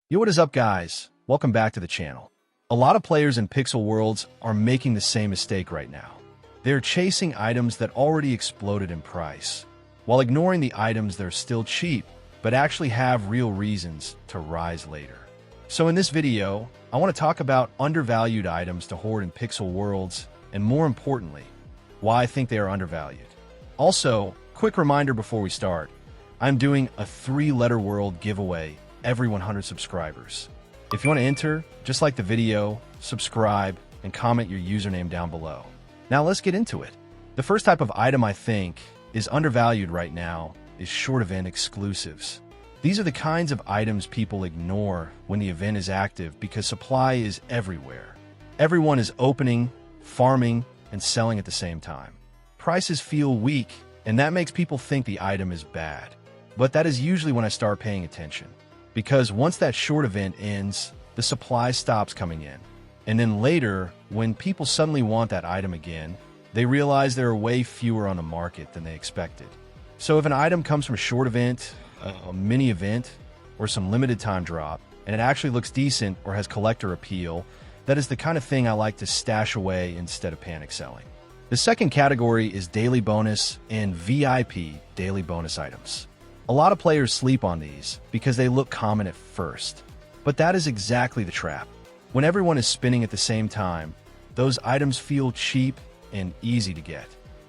Yo, what is up, guys? Welcome back to the channel. A lot of players in Pixel Worlds are making the same mistake right now. They're chasing items that already exploded in price, while ignoring the items that are still cheap, but actually have real reasons to rise later. So in this video, I want to talk about undervalued items to hoard in Pixel Worlds, and more importantly, why I think they are undervalued. Also, quick reminder before we start, I'm doing a 3-letter world giveaway every 100 subscribers. If you want to enter, just like the video, subscribe, and comment your username down below. Now let's get into it. The first type of item I think is undervalued right now is short event exclusives. These are the kinds of items people ignore when the event is active because supply is everywhere. Everyone is opening, farming, and selling at the same time. Prices feel weak, and that makes people think the item is bad. But that is usually when I start paying attention. Because once that short event ends, the supply stops coming in. And then later, when people suddenly want that item again, they realize there are way fewer on the market than they expected. So if an item comes from a short event, a mini event, or some limited time drop, and it actually looks decent or has collector appeal, that is the kind of thing I like to stash away instead of panic selling. The second category is daily bonus and VIP daily bonus items. A lot of players sleep on these because they look common at first. But that is exactly the trap. When everyone is spinning at the same time, those items feel cheap and easy to get.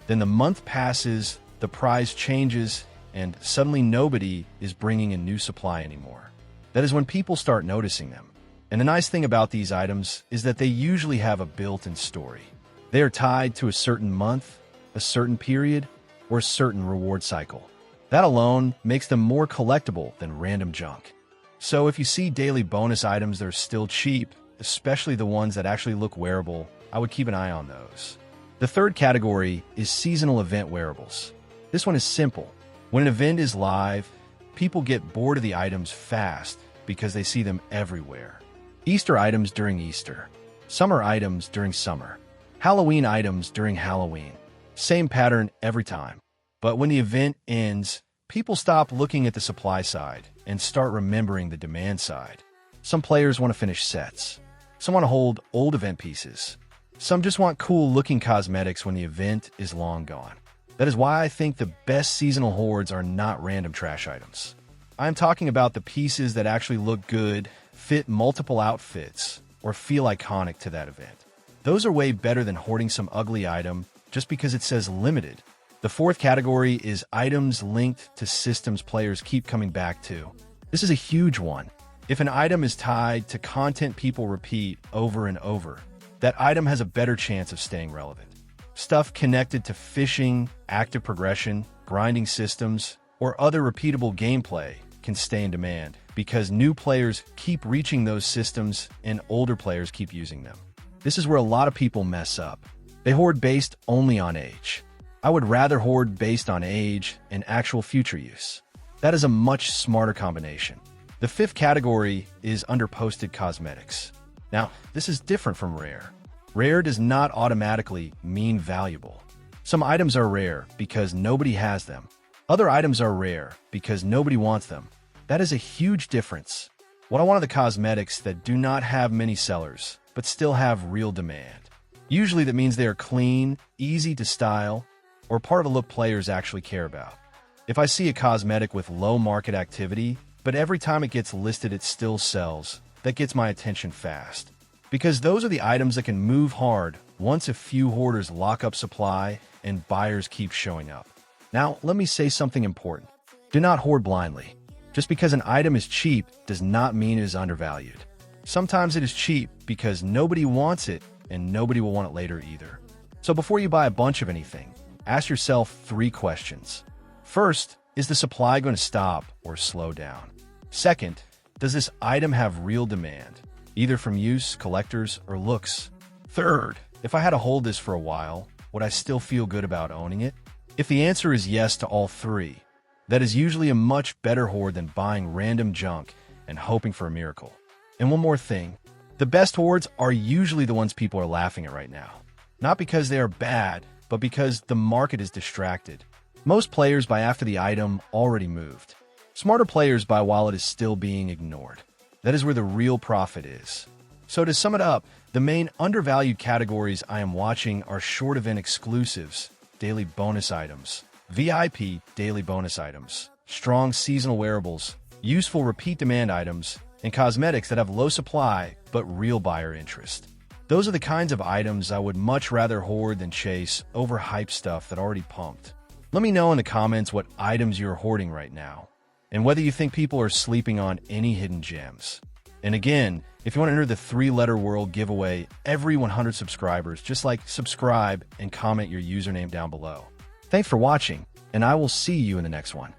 Then the month passes, the price changes, and suddenly nobody is bringing in new supply anymore. That is when people start noticing them. And the nice thing about these items is that they usually have a built-in story. They are tied to a certain month, a certain period, or a certain reward cycle. That alone makes them more collectible than random junk. So if you see daily bonus items that are still cheap, especially the ones that actually look wearable, I would keep an eye on those. The third category is seasonal event wearables. This one is simple. When an event is live, people get bored of the items fast because they see them everywhere. Easter items during Easter, summer items during summer, Halloween items during Halloween. Same pattern every time. But when the event ends, people stop looking at the supply side and start remembering the demand side. Some players want to finish sets. Some want to hold old event pieces. Some just want cool-looking cosmetics when the event is long gone. That is why I think the best seasonal hoards are not random trash items. I'm talking about the pieces that actually look good, fit multiple outfits, or feel iconic to that event. Those are way better than hoarding some ugly item just because it says limited. The fourth category is items linked to systems players keep coming back to. This is a huge one. If an item is tied to content people repeat over and over, that item has a better chance of staying relevant. Stuff connected to fishing, active progression, grinding systems, or other repeatable gameplay can stay in demand because new players keep reaching those systems and older players keep using them. This is where a lot of people mess up. They hoard based only on age. I would rather hoard based on age and actual future use. That is a much smarter combination. The fifth category is underposted cosmetics. Now, this is different from rare. Rare does not automatically mean valuable. Some items are rare because nobody has them. Other items are rare because nobody wants them. That is a huge difference. What I want are the cosmetics that do not have many sellers, but still have real demand. Usually that means they are clean, easy to style, or part of a look players actually care about. If I see a cosmetic with low market activity, but every time it gets listed it still sells, that gets my attention fast. Because those are the items that can move hard once a few hoarders lock up supply and buyers keep showing up. Now, let me say something important. Do not hoard blindly. Just because an item is cheap does not mean it is undervalued. Sometimes it is cheap because nobody wants it and nobody will want it later either. So before you buy a bunch of anything, ask yourself 3 questions. First, is the supply going to stop or slow down? Second, does this item have real demand, either from use, collectors, or looks? Third, if I had to hold this for a while, would I still feel good about owning it? If the answer is yes to all 3, that is usually a much better hoard than buying random junk and hoping for a miracle. And one more thing, the best hoards are usually the ones people are laughing at right now. Not because they are bad, but because the market is distracted. Most players buy after the item already moved. Smarter players buy while it is still being ignored. That is where the real profit is. So to sum it up, the main undervalued categories I am watching are short event exclusives, daily bonus items, VIP daily bonus items, strong seasonal wearables, useful repeat demand items, and cosmetics that have low supply but real buyer interest. Those are the kinds of items I would much rather hoard than chase overhyped stuff that already pumped. Let me know in the comments what items you're hoarding right now, and whether you think people are sleeping on any hidden gems. And again, if you want to enter the 3-letter world giveaway every 100 subscribers, just subscribe and comment your username down below. Thanks for watching, and I will see you in the next one.